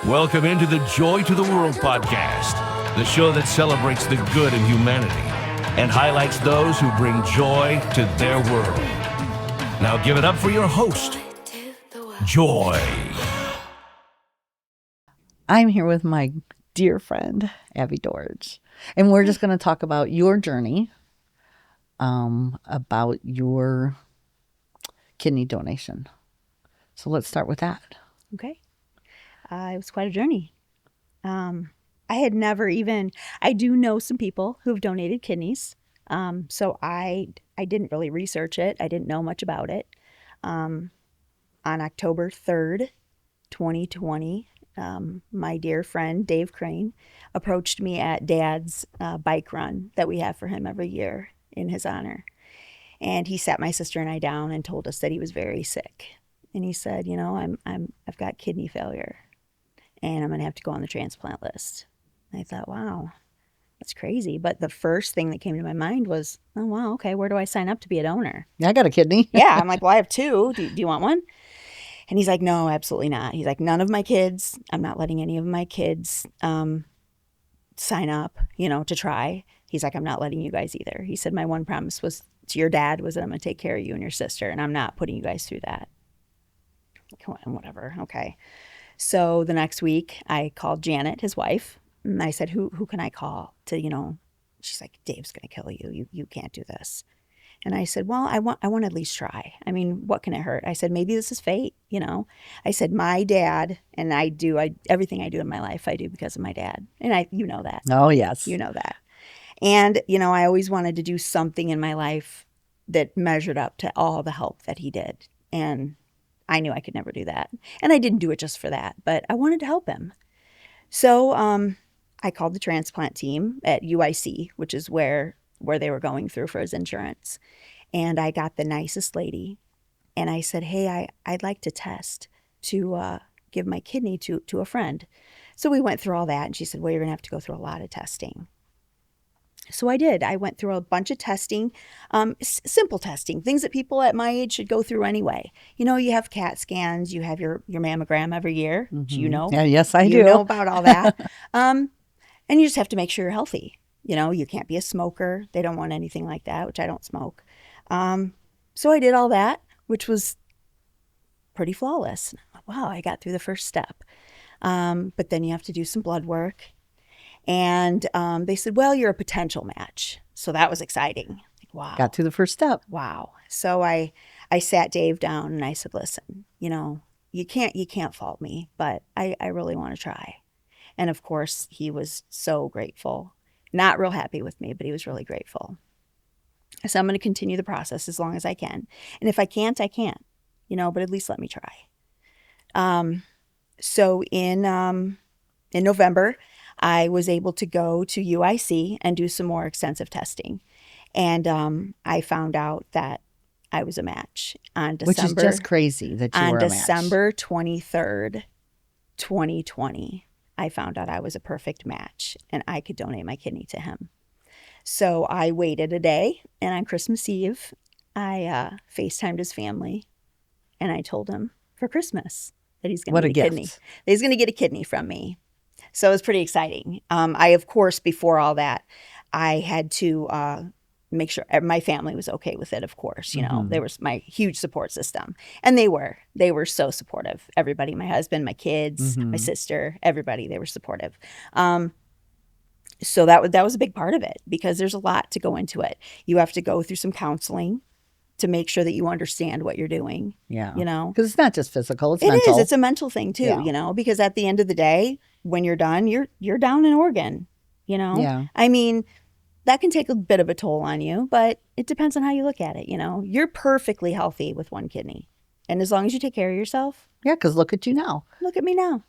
Welcome into the Joy to the World podcast, the show that celebrates the good in humanity and highlights those who bring joy to their world. Now give it up for your host, Joy. I'm here with my dear friend, Abby Dorge, and we're just going to talk about your journey, about your kidney donation. So let's start with that. Okay. It was quite a journey. I had never even, I do know some people who've donated kidneys. So I didn't really research it. I didn't know much about it. On October 3rd, 2020, my dear friend, Dave Crane, approached me at Dad's bike run that we have for him every year in his honor. And he sat my sister and I down and told us that he was very sick. And he said, you know, I've got kidney failure and I'm going to have to go on the transplant list. And I thought, wow, that's crazy. But the first thing that came to my mind was, oh, wow, okay, where do I sign up to be a donor? Yeah, I got a kidney. Yeah, I'm like, well, I have two. Do you want one? And he's like, no, absolutely not. He's like, none of my kids, I'm not letting any of my kids sign up, to try. He's like, I'm not letting you guys either. He said, my one promise was to your dad was that I'm going to take care of you and your sister, and I'm not putting you guys through that. Come on, whatever. Okay. So the next week I called Janet, his wife, and I said, who can I call to, she's like, Dave's going to kill you. You can't do this. And I said, well, I want to at least try. I mean, what can it hurt? I said, maybe this is fate, I said, my dad, and everything I do in my life, I do because of my dad. And you know that. Oh, yes. You know that. And, I always wanted to do something in my life that measured up to all the help that he did. And I knew I could never do that. And I didn't do it just for that, but I wanted to help him. So I called the transplant team at UIC, which is where they were going through for his insurance. And I got the nicest lady. And I said, hey, I'd like to test to give my kidney to a friend. So we went through all that. And she said, well, you're going to have to go through a lot of testing. So I did. I went through a bunch of testing, simple testing, things that people at my age should go through anyway. You have CAT scans, you have your mammogram every year. Mm-hmm. Do you know? Yeah, yes, I do. You know about all that. And you just have to make sure you're healthy. You can't be a smoker. They don't want anything like that, which I don't smoke. So I did all that, which was pretty flawless. Wow, I got through the first step. But then you have to do some blood work. And they said, well, you're a potential match. So that was exciting. Like, wow. Got to the first step. Wow. So I sat Dave down and I said, listen, you can't fault me, but I really want to try. And of course, he was so grateful. Not real happy with me, but he was really grateful. So I'm going to continue the process as long as I can. And if I can't, I can't, but at least let me try. So in November, I was able to go to UIC and do some more extensive testing. And I found out that I was a match on December. Which is just crazy that you were a match. On December 23rd, 2020, I found out I was a perfect match and I could donate my kidney to him. So I waited a day, and on Christmas Eve, I FaceTimed his family, and I told him for Christmas that he's going to get a kidney. That he's going to get a kidney from me. So it was pretty exciting. I, of course, before all that, I had to make sure my family was okay with it, of course. Mm-hmm. There was my huge support system. And they were so supportive. Everybody, my husband, my kids, Mm-hmm. my sister, everybody, they were supportive. So that was a big part of it because there's a lot to go into it. You have to go through some counseling to make sure that you understand what you're doing. Yeah. Because it's not just physical, it's mental. mental. It is. It's a mental thing too, Yeah. Because at the end of the day, when you're done, you're down an organ, Yeah. I mean, that can take a bit of a toll on you, but it depends on how you look at it. You're perfectly healthy with one kidney. And as long as you take care of yourself. Yeah, because look at you now. Look at me now.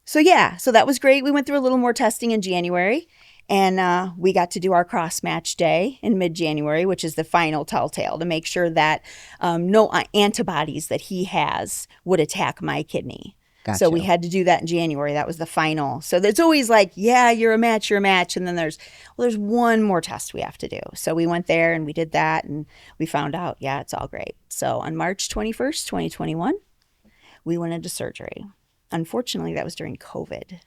So that was great. We went through a little more testing in January, and we got to do our cross match day in mid-January, which is the final telltale to make sure that no antibodies that he has would attack my kidney. Gotcha. So we had to do that in January. That was the final. So there's always like, yeah, you're a match. And then there's one more test we have to do. So we went there and we did that and we found out, yeah, it's all great. So on March 21st, 2021, we went into surgery. unfortunately, that was during COVID.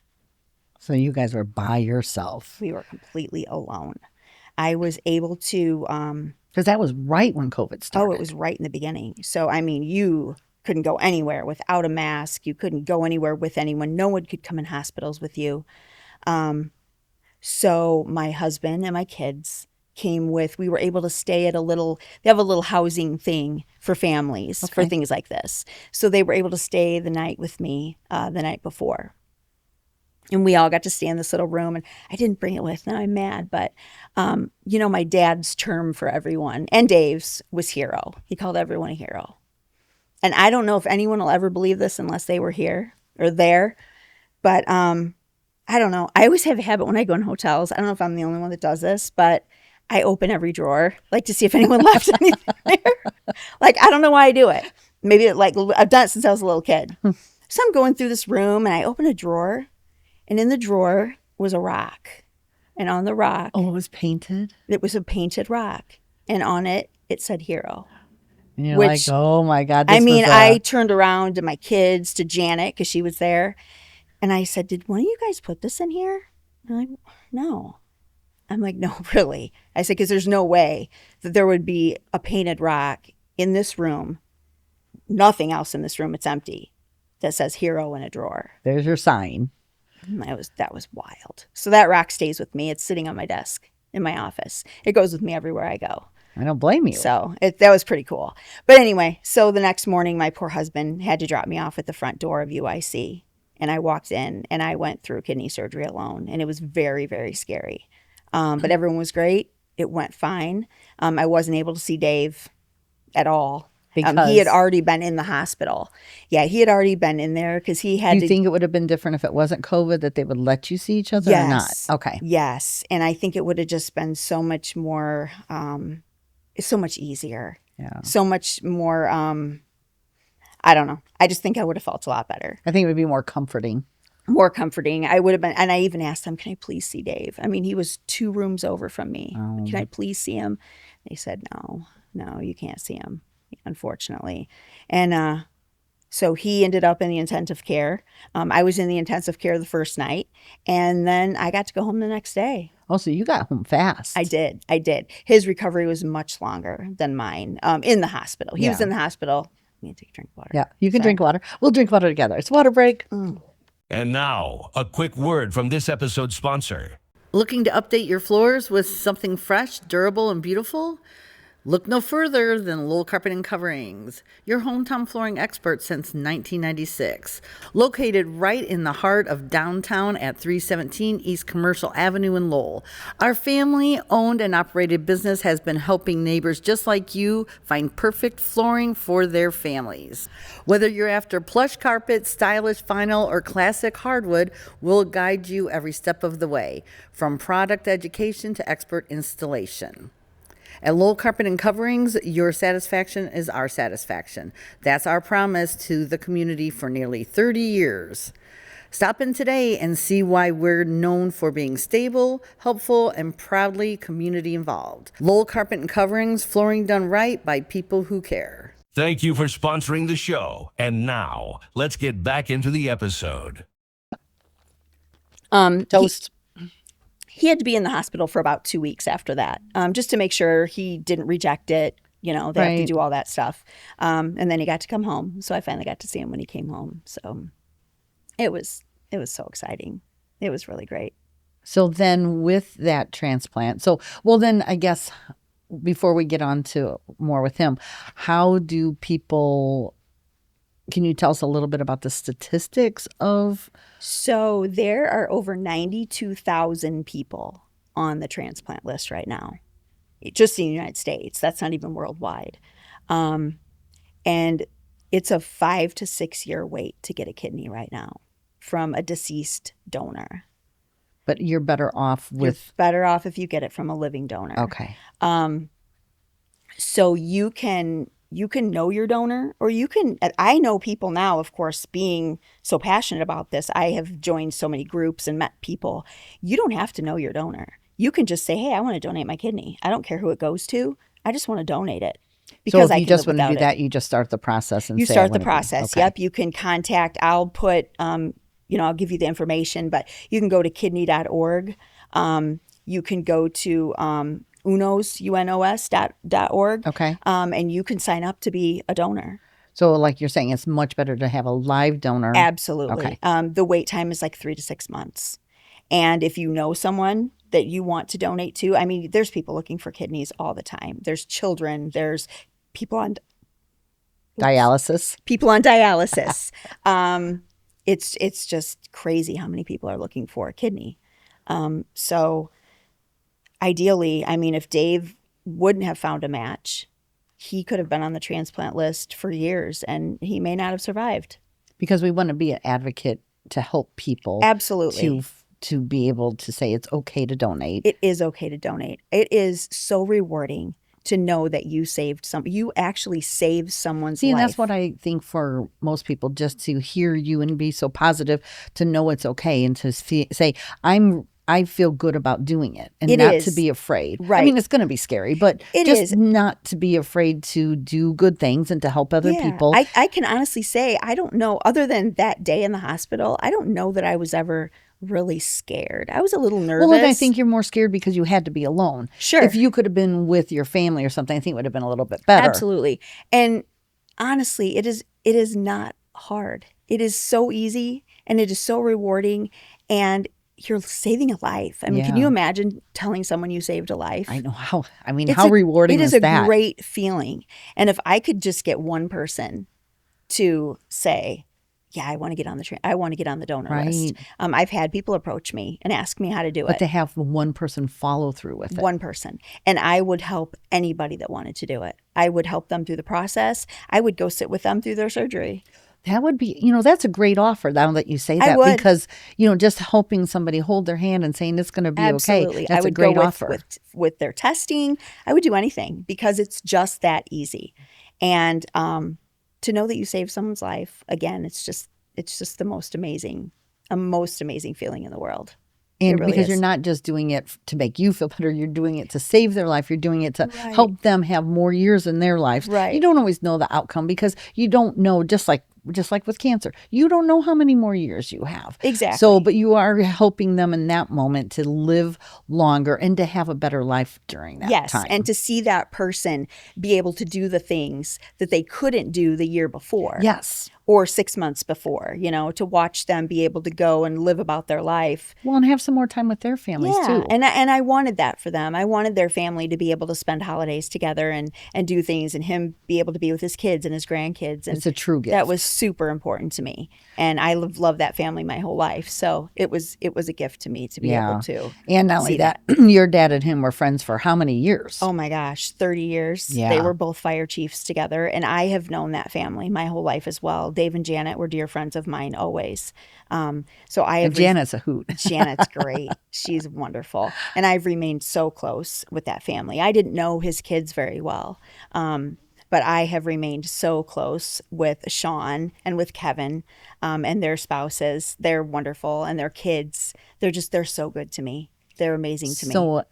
So you guys were by yourself. We were completely alone. I was able to, Because that was right when COVID started. oh, it was right in the beginning. So, I mean, you couldn't go anywhere without a mask. You couldn't go anywhere with anyone. No one could come in hospitals with you. So my husband and my kids came with, we were able to stay at they have a little housing thing for families for Okay. things like this. So they were able to stay the night with me the night before. And we all got to stay in this little room, and I didn't bring it with. Now I'm mad, but my dad's term for everyone and Dave's was hero. He called everyone a hero. And I don't know if anyone will ever believe this unless they were here or there, but I don't know. I always have a habit when I go in hotels. I don't know if I'm the only one that does this, but I open every drawer, like to see if anyone left anything there. Like, I don't know why I do it. Maybe I've done it since I was a little kid. So I'm going through this room and I open a drawer, and in the drawer was a rock. And on the rock, Oh, it was painted? it was a painted rock. And on it, it said hero. And you're Which- like, oh my God. I turned around to my kids, to Janet, because she was there. And I said, did one of you guys put this in here? And they're like, no. I'm like, no, really? I said, because there's no way that there would be a painted rock in this room, nothing else in this room, it's empty, that says hero in a drawer. There's your sign. That was wild. So that rock stays with me. It's sitting on my desk in my office. It goes with me everywhere I go. I don't blame you. So that was pretty cool. But anyway, so the next morning, my poor husband had to drop me off at the front door of UIC. And I walked in and I went through kidney surgery alone. And it was very, very scary. But everyone was great. It went fine. I wasn't able to see Dave at all. Because he had already been in the hospital. Yeah, he had already been in there because he had Do you think it would have been different if it wasn't COVID, that they would let you see each other or not? Yes. Okay. Yes. And I think it would have just been so much more, so much easier. Yeah. So much more, I don't know. I just think I would have felt a lot better. I think it would be more comforting. More comforting. I would have been, and I even asked them, can I please see Dave? I mean, he was 2 rooms over from me. Oh. Can I please see him? They said, no, you can't see him, unfortunately. And so he ended up in the intensive care. I was in the intensive care the first night, and then I got to go home the next day. Oh, so you got home fast. I did. His recovery was much longer than mine in the hospital. He was Yeah. in the hospital. I'm going to take a drink of water. Yeah, you can Sorry. drink water. We'll drink water together. It's water break. And now, a quick word from this episode's sponsor. Looking to update your floors with something fresh, durable, and beautiful? Look no further than Lowell Carpet and Coverings, your hometown flooring expert since 1996. Located right in the heart of downtown at 317 East Commercial Avenue in Lowell. Our family-owned and operated business has been helping neighbors just like you find perfect flooring for their families. Whether you're after plush carpet, stylish vinyl, or classic hardwood, we'll guide you every step of the way, from product education to expert installation. At Lowell Carpet and Coverings, your satisfaction is our satisfaction. That's our promise to the community for nearly 30 years. Stop in today and see why we're known for being stable, helpful, and proudly community involved. Lowell Carpet and Coverings, flooring done right by people who care. Thank you for sponsoring the show. And now, let's get back into the episode. Toast. He had to be in the hospital for about 2 weeks after that, just to make sure he didn't reject it. They have to Right. do all that stuff. And then he got to come home. So I finally got to see him when he came home. So it was so exciting. It was really great. So then with that transplant, then I guess before we get on to more with him, how do people, can you tell us a little bit about the statistics of? So there are over 92,000 people on the transplant list right now, just in the United States. That's not even worldwide. And it's a 5 to 6 year wait to get a kidney right now from a deceased donor. But you're better off You're with. better off if you get it from a living donor. Okay. So you can know your donor, or I know people now, of course, being so passionate about this, I have joined so many groups and met people. You don't have to know your donor. You can just say, hey, I want to donate my kidney. I don't care who it goes to. I just want to donate it. because if I you can just live want to do without it. that, you just start the process and You say, I start the wanna do- process. Okay. Yep. You can contact, I'll put, I'll give you the information, but you can go to kidney.org. You can go to unos.org. Okay. And you can sign up to be a donor. So like you're saying, it's much better to have a live donor. Absolutely. Okay. The wait time is like 3 to 6 months. And if you know someone that you want to donate to, I mean, there's people looking for kidneys all the time. There's children, there's people on Dialysis. dialysis. It's just crazy how many people are looking for a kidney. So ideally, I mean, if Dave wouldn't have found a match, he could have been on the transplant list for years and he may not have survived. Because we want to be an advocate to help people. Absolutely. To be able to say it's okay to donate. It is okay to donate. It is so rewarding to know that you actually saved someone's See, and life. that's what I think for most people, just to hear you and be so positive, to know it's okay and to say, I feel good about doing it and It not is. to be afraid. Right. I mean, it's going to be scary, but It just is. not to be afraid to do good things and to help other people. I can honestly say, I don't know, other than that day in the hospital, I don't know that I was ever really scared. I was a little nervous. Well, and I think you're more scared because you had to be alone. Sure. If you could have been with your family or something, I think it would have been a little bit better. Absolutely. And honestly, it is not hard. It is so easy and it is so rewarding, and you're saving a life. I mean, can Yeah. you imagine telling someone you saved a life? I know how. I mean, how rewarding is It is that? a great feeling. And if I could just get one person to say, yeah, I want to get on the donor list. I've had people approach me and ask me how to do But it. to have one person follow through with it. One person. And I would help anybody that wanted to do it. I would help them through the process. I would go sit with them through their surgery. That would be, that's a great offer now that you say I that, would. because, just helping somebody hold their hand and saying it's going to be Absolutely. okay. That's I would a great go offer. with their testing. I would do anything because it's just that easy. And to know that you saved someone's life, again, it's just the most amazing feeling in the world. And really because is. you're not just doing it to make you feel better, you're doing it to save their life. You're doing it to Right. help them have more years in their lives. Right. You don't always know the outcome because you don't know, just like with cancer, you don't know how many more years you have. Exactly. So, but you are helping them in that moment to live longer and to have a better life during that Yes, time. and to see that person be able to do the things that they couldn't do the year before. Yes. Or 6 months before, to watch them be able to go and live about their life. Well, and have some more time with their families too. And I wanted that for them. I wanted their family to be able to spend holidays together and do things, and him be able to be with his kids and his grandkids. And It's a true gift. That was super important to me, and I loved that family my whole life. So it was a gift to me to be able to. And not only see that, your dad and him were friends for how many years? Oh my gosh, 30 years. Yeah. They were both fire chiefs together, and I have known that family my whole life as well. Dave and Janet were dear friends of mine always. So I have And Janet's a hoot. Janet's great. She's wonderful. And I've remained so close with that family. I didn't know his kids very well. But I have remained so close with Sean and with Kevin and their spouses. They're wonderful. And their kids, they're so good to me. They're amazing to me. So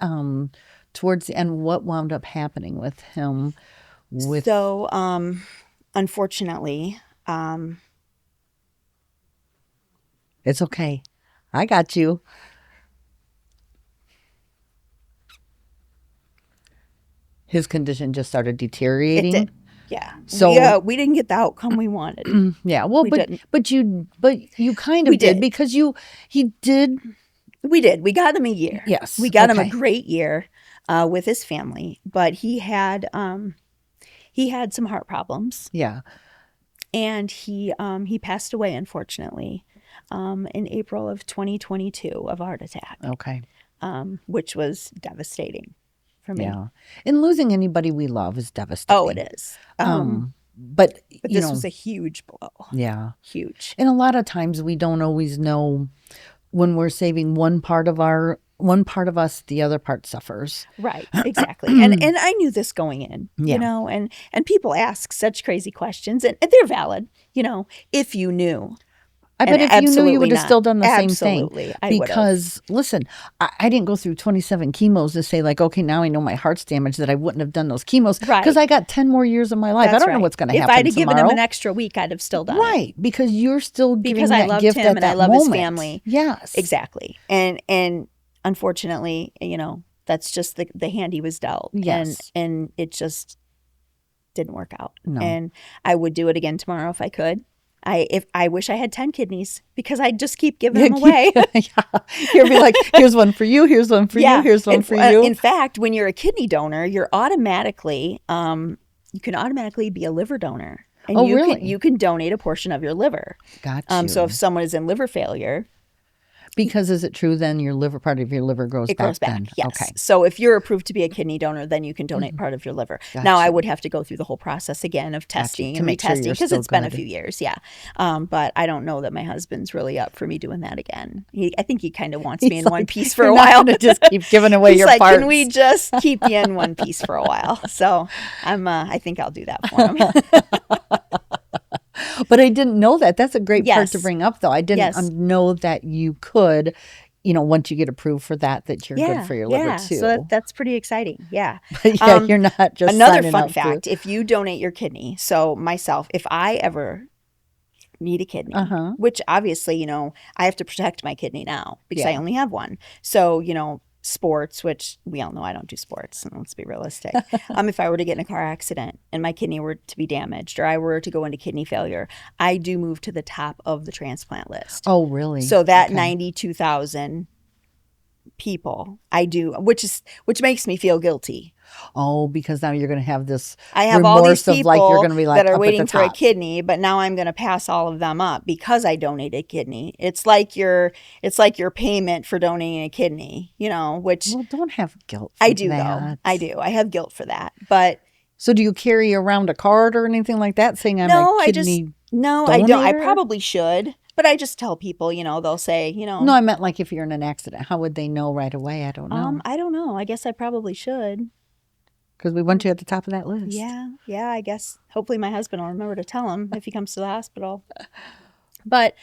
towards the end, what wound up happening with him? So unfortunately, it's okay. I got you. His condition just started deteriorating. it did. Yeah. So we didn't get the outcome we wanted. yeah. Well, We didn't. but you kind of We did. because he did. We did. We got him a year. Yes. We got him a Okay. great year with his family, but he had some heart problems, Yeah. and he passed away, unfortunately, in April of 2022 of a heart attack, Okay. which was devastating for me. Yeah. And losing anybody we love is devastating. Oh, it is. But But you this know, was a huge blow. yeah. Huge. And a lot of times we don't always know when we're saving one part of us, the other part suffers. Right, exactly. and I knew this going in, Yeah. and people ask such crazy questions, and they're valid, if you knew. I bet if you knew, you would have still done the same thing. Absolutely, I would have. Because, listen, I didn't go through 27 chemos to say, like, okay, now I know my heart's damaged, that I wouldn't have done those chemos. Right. Because I got 10 more years of my life. That's I don't know right. what's going to happen If I'd have given him tomorrow. an extra week, I'd have still done it. Right. Because you're still giving Because I that loved gift him at and that I love moment. his family. Yes. Exactly. And unfortunately, that's just the hand he was dealt. Yes. And it just didn't work out. No. And I would do it again tomorrow if I could. I wish I had 10 kidneys because I'd just keep giving them away. You'd be like, here's one for you, here's one for you, here's one for you. In fact, when you're a kidney donor, you're automatically, you can automatically be a liver donor. And really? You can donate a portion of your liver. Gotcha. So if someone is in liver failure, because is it true then part of your liver grows back? It grows back, then? yes. Okay. So if you're approved to be a kidney donor, then you can donate part of your liver. Now, I would have to go through the whole process again of testing To and make sure retesting you're because still it's been a good. few years, yeah. But I don't know that my husband's really up for me doing that again. I think he kind of wants me in one piece for a You're not while. gonna just keep giving away He's your like, parts. can we just keep you in one piece for a while? So I think I'll do that for him. But I didn't know that. That's a great part to Yes. bring up, though. I didn't Yes. know that you could, once you get approved for that you're good for your liver too. So that's pretty exciting. Yeah. But yeah, you're not just Another signing fun up fact, if you donate your kidney, so myself, if I ever need a kidney, which obviously, I have to protect my kidney now because I only have one. So, sports, which we all know I don't do sports, and let's be realistic. If I were to get in a car accident and my kidney were to be damaged or I were to go into kidney failure, I do move to the top of the transplant list. Oh, really? So that 92,000 people I do, which makes me feel guilty. Oh, because now you're going to have this I have all these remorse people of like you're going to be like that are up at waiting the for a top. kidney, but now I'm going to pass all of them up because I donated kidney. It's like your payment for donating a kidney, which Well, don't have guilt for I do that. though. I do. I have guilt for that. But So do you carry around a card or anything like that saying I'm a kidney I don't. I donator? probably should, but I just tell people, they'll say, No, I meant like if you're in an accident, how would they know right away? I don't know. I don't know. I guess I probably should. Because we want you at the top of that list. Yeah, I guess. Hopefully my husband will remember to tell him if he comes to the hospital. But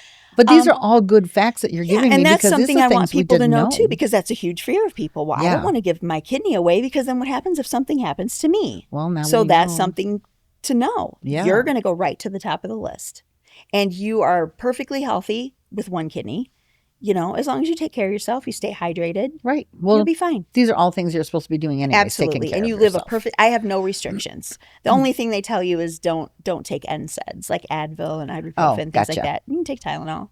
these are all good facts that you're giving me. and that's because something these are I want things we people to didn't know too, because that's a huge fear of people. Well, I Yeah. don't want to give my kidney away because then what happens if something happens to me? Well, now So we that's know. something to know. Yeah. You're going to go right to the top of the list. And you are perfectly healthy with one kidney. As long as you take care of yourself, you stay hydrated, Right. Well, you'll be fine. these are all things you're supposed to be doing anyway. Absolutely. And you live I have no restrictions. The only thing they tell you is don't take NSAIDs like Advil and ibuprofen, things gotcha. like that. You can take Tylenol.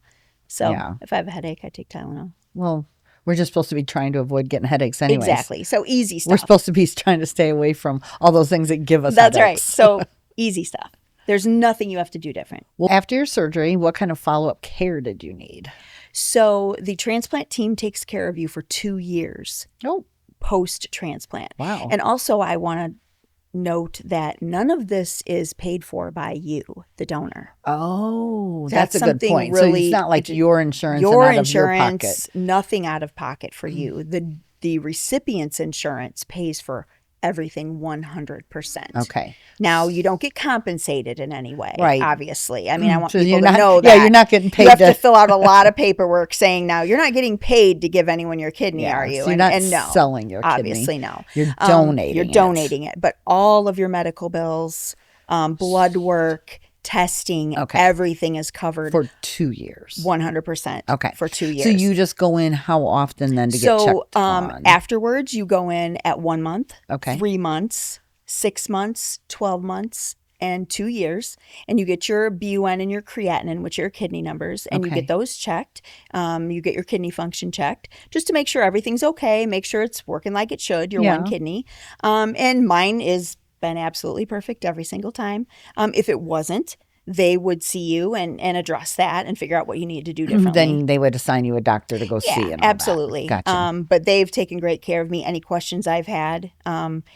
So Yeah. if I have a headache, I take Tylenol. Well, we're just supposed to be trying to avoid getting headaches anyways. Exactly. So easy stuff. We're supposed to be trying to stay away from all those things that give us That's right. headaches. So easy stuff. There's nothing you have to do different. Well, after your surgery, what kind of follow-up care did you need? So the transplant team takes care of you for 2 years Oh, post-transplant. wow. And also I want to note that none of this is paid for by you, the donor. Oh, That's that's a good something point. So really- it's not like your insurance Your and out of your insurance, pocket. nothing out of pocket for you. The recipient's insurance pays for everything 100%. Okay. Now, you don't get compensated in any way, Right. obviously. I mean, I want So people you're to not- know yeah, that. you're not getting paid You have to to- fill out a lot of paperwork saying, now, you're not getting paid to give anyone your kidney, Yeah, are you? so you're not no, selling your kidney. obviously, no. You're donating You're it. donating it. But all of your medical bills, blood work, testing, Okay. everything is covered For 2 years. 100%. Okay. For 2 years. So you just go in how often then to get checked on? Afterwards, you go in at 1 month, Okay. 3 months, 6 months, 12 months, and 2 years. And you get your BUN and your creatinine, which are your kidney numbers, and you Okay. get those checked. You get your kidney function checked just to make sure everything's okay, make sure it's working like it should, your one Yeah. kidney. And mine is been absolutely perfect every single time. If it wasn't, they would see you and address that and figure out what you need to do differently. Then they would assign you a doctor to go see. And all Absolutely. That. Gotcha. But they've taken great care of me. Any questions I've had,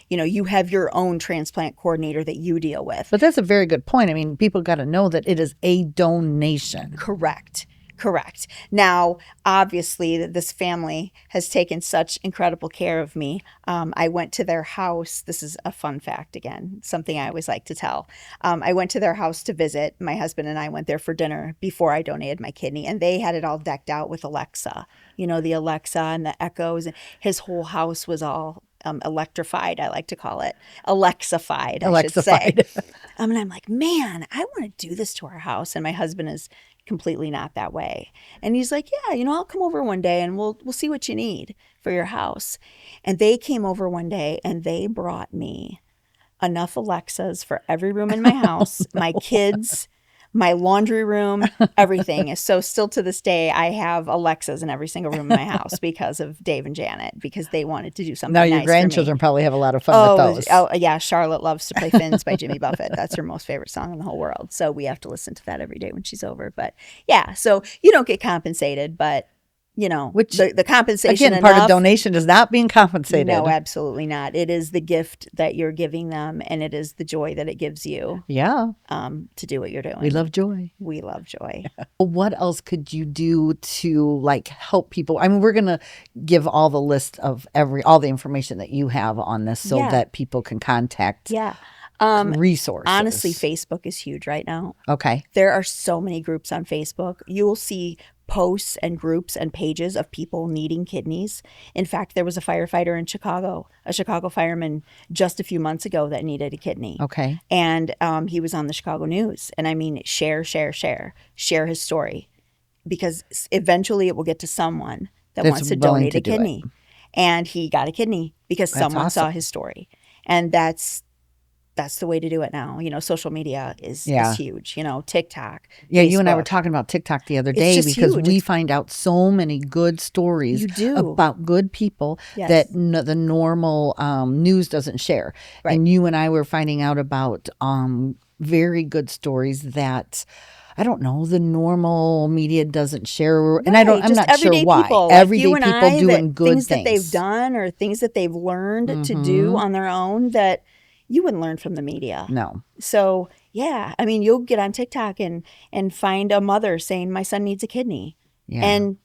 you have your own transplant coordinator that you deal with. But that's a very good point. I mean, people got to know that it is a donation. Correct. Correct. Now, obviously, this family has taken such incredible care of me. I went to their house. This is a fun fact again, something I always like to tell. I went to their house to visit. My husband and I went there for dinner before I donated my kidney, and they had it all decked out with Alexa. You know, the Alexa and the Echoes. And his whole house was all electrified, I like to call it. Alexified, I should say. And I'm like, man, I want to do this to our house. And my husband is completely not that way. And he's like, yeah, I'll come over one day and we'll see what you need for your house. And they came over one day and they brought me enough Alexas for every room in my house, my kids, my laundry room, everything. So still to this day, I have Alexas in every single room in my house because of Dave and Janet, because they wanted to do something Now nice your for grandchildren me. probably have a lot of fun with those. Oh, yeah. Charlotte loves to play Fins by Jimmy Buffett. That's her most favorite song in the whole world. So we have to listen to that every day when she's over. But yeah, so you don't get compensated, but Which, the compensation again, part of enough- donation is not being compensated. No, absolutely not. It is the gift that you're giving them, and it is the joy that it gives you Yeah. to do what you're doing. We love joy. We love joy. What else could you do to like help people? I mean, we're going to give all the list of all the information that you have on this so Yeah. that people can contact Yeah. resources. Honestly, Facebook is huge right now. Okay. There are so many groups on Facebook. You will see posts and groups and pages of people needing kidneys. In fact, there was a firefighter in Chicago, a Chicago fireman just a few months ago that needed a kidney. Okay. And he was on the Chicago News. And I mean, share his story, because eventually it will get to someone that That's wants to willing donate to a do it. kidney. And he got a kidney because That's someone saw awesome. his story. And that's the way to do it now. Social media is huge. TikTok. Yeah, you and I were Facebook. talking about TikTok the other It's day just because huge. we find out so many good stories You do. about good people Yes. that the normal news doesn't share. Right. And you and I were finding out about very good stories that I don't know, the normal media doesn't share. And I'm Just not sure everyday why. people, Everyday like you and people I, doing that good things that they've done or things that they've learned to do on their own that you wouldn't learn from the media. No. So yeah, I mean, you'll get on TikTok and find a mother saying, my son needs a kidney. Yeah. And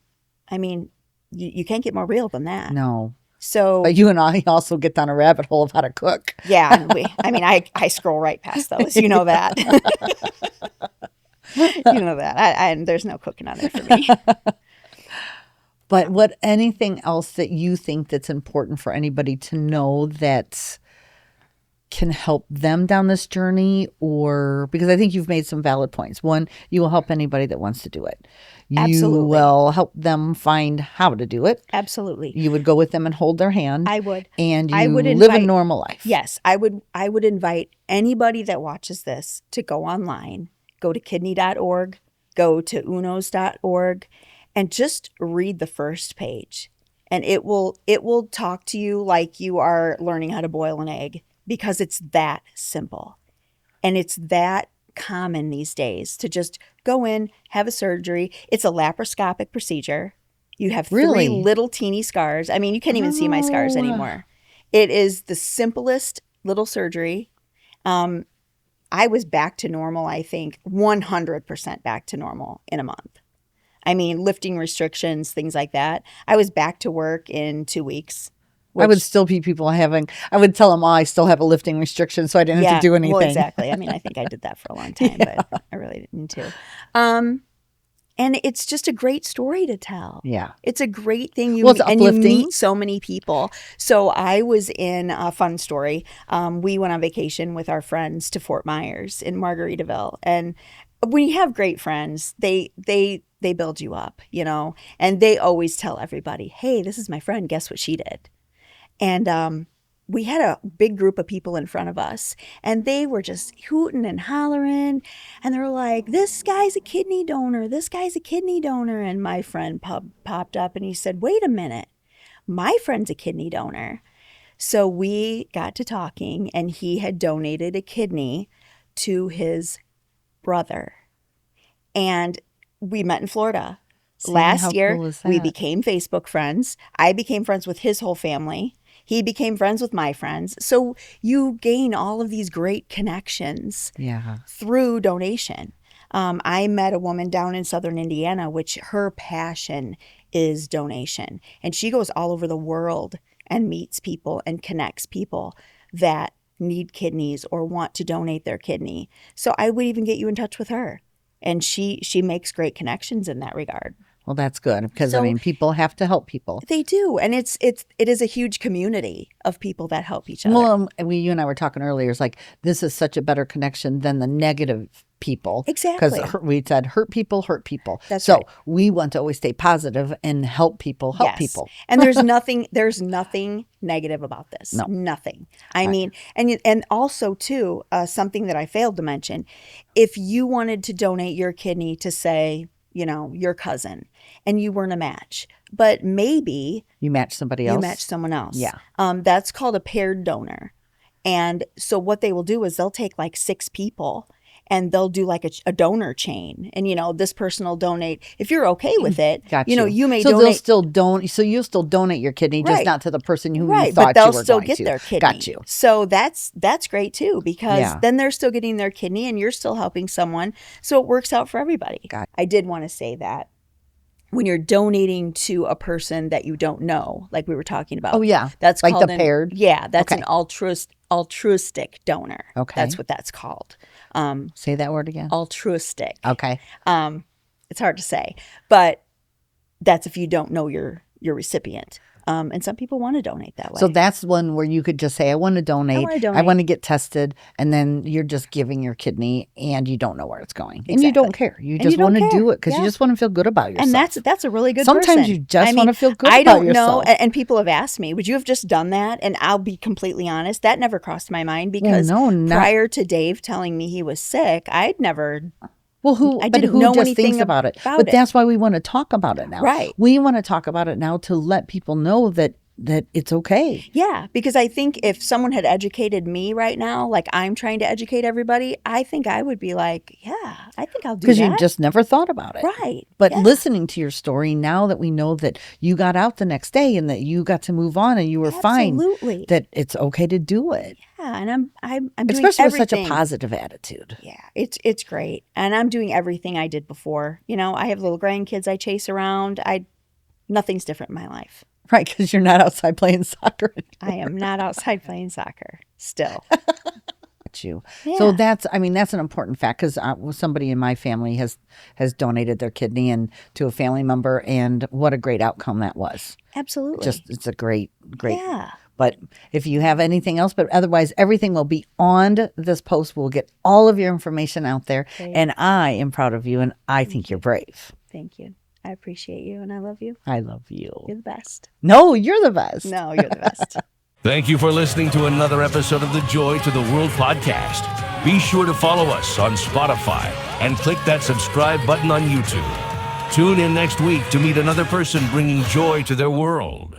I mean, you can't get more real than that. No. So But you and I also get down a rabbit hole of how to cook. yeah, and I scroll right past those. You know that. You know that. And there's no cooking on there for me. But anything else that you think that's important for anybody to know that can help them down this journey? Or because I think you've made some valid points. One, you will help anybody that wants to do it. You Absolutely. will help them find how to do it. Absolutely. You would go with them and hold their hand. I would. And you I would live a invite- normal life. Yes, I would invite anybody that watches this to go online, go to kidney.org, go to unos.org, and just read the first page. And it will talk to you like you are learning how to boil an egg, because it's that simple. And it's that common these days to just go in, have a surgery. It's a laparoscopic procedure. You have Really? 3 little teeny scars. I mean, you can't even see my scars Oh. anymore. It is the simplest little surgery. I was back to normal, I think, 100% back to normal in a month. I mean, lifting restrictions, things like that. I was back to work in 2 weeks. I would still be I would tell them, I still have a lifting restriction, so I didn't have to do anything. Well, exactly. I mean, I think I did that for a long time, but I really didn't need to. And it's just a great story to tell. Yeah. It's a great thing. Well, it's and uplifting. you meet so many people. So I was in a fun story. We went on vacation with our friends to Fort Myers in Margaritaville. And when you have great friends, they build you up, and they always tell everybody, hey, this is my friend. Guess what she did? And we had a big group of people in front of us, and they were just hooting and hollering. And they were like, this guy's a kidney donor. This guy's a kidney donor. And my friend popped up and he said, wait a minute. My friend's a kidney donor. So we got to talking, and he had donated a kidney to his brother. And we met in Florida. See, how Last year, cool is we that? became Facebook friends. I became friends with his whole family. He became friends with my friends. So you gain all of these great connections Yeah. through donation. I met a woman down in southern Indiana, which her passion is donation. And she goes all over the world and meets people and connects people that need kidneys or want to donate their kidney. So I would even get you in touch with her. And she makes great connections in that regard. Well, that's good because So- people have to help people. They do. And it is a huge community of people that help each other. Well, you and I were talking earlier. It's like this is such a better connection than the negative people. Exactly. Because we said hurt people hurt people. That's so right. we want to always stay positive and help people help Yes. people. And there's nothing negative about this. No. Nothing. I mean, and also too, something that I failed to mention, if you wanted to donate your kidney to, say, your cousin, and you weren't a match, but maybe You match somebody else. you match someone else. Yeah. That's called a paired donor. And so what they will do is they'll take like 6 people and they'll do like a donor chain. And, this person will donate. If you're okay with it, Got you may so donate. they'll still so you'll still donate your kidney, just Right. not to the person who you Right, thought but they'll you were still going get to. their kidney. Got you. So that's great too, because Yeah. then they're still getting their kidney and you're still helping someone. So it works out for everybody. Got I did want to say that when you're donating to a person that you don't know, like we were talking about. Oh, yeah. That's Like called the paired? Yeah, that's Okay. an altruistic donor. Okay. That's what that's called. Say that word again. Altruistic. Okay. It's hard to say, but that's if you don't know your recipient. And some people want to donate that way. So that's one where you could just say, I want to donate. wanna donate. I want to get tested. And then you're just giving your kidney and you don't know where it's going. And you don't care. You And just you don't want to care. do it because you Yeah. just want to feel good about yourself. And that's a really good Sometimes person. you just I wanna mean, feel good I about don't know, yourself. and people have asked me, would you have just done that? And I'll be completely honest, that never crossed my mind because no, not- prior to Dave telling me he was sick, I'd never. Well, who I didn't who know just anything thinks about it? about But it. that's why we want to talk about it now. Right. We want to talk about it now to let people know that it's okay. Yeah, because I think if someone had educated me right now, like I'm trying to educate everybody, I think I would be like, yeah, I think I'll do that. Because you just never thought about it. Right. But Yeah. listening to your story, now that we know that you got out the next day and that you got to move on and you were Absolutely. fine, that it's okay to do it. Yeah, and I'm doing Especially with such a everything. positive attitude. Yeah, it's great. And I'm doing everything I did before. I have little grandkids I chase around. Nothing's different in my life. Right, because you're not outside playing soccer. I am not outside playing soccer still. At you. Yeah. So that's an important fact because somebody in my family has donated their kidney and to a family member, and what a great outcome that was. Absolutely. It's a great. Yeah. But if you have anything else, but otherwise everything will be on this post. We'll get all of your information out there, Great. and I am proud of you, and I think you're brave. Thank you. I appreciate you and I love you. I love you. You're the best. No, you're the best. No, you're the best. Thank you for listening to another episode of the Joy to the World podcast. Be sure to follow us on Spotify and click that subscribe button on YouTube. Tune in next week to meet another person bringing joy to their world.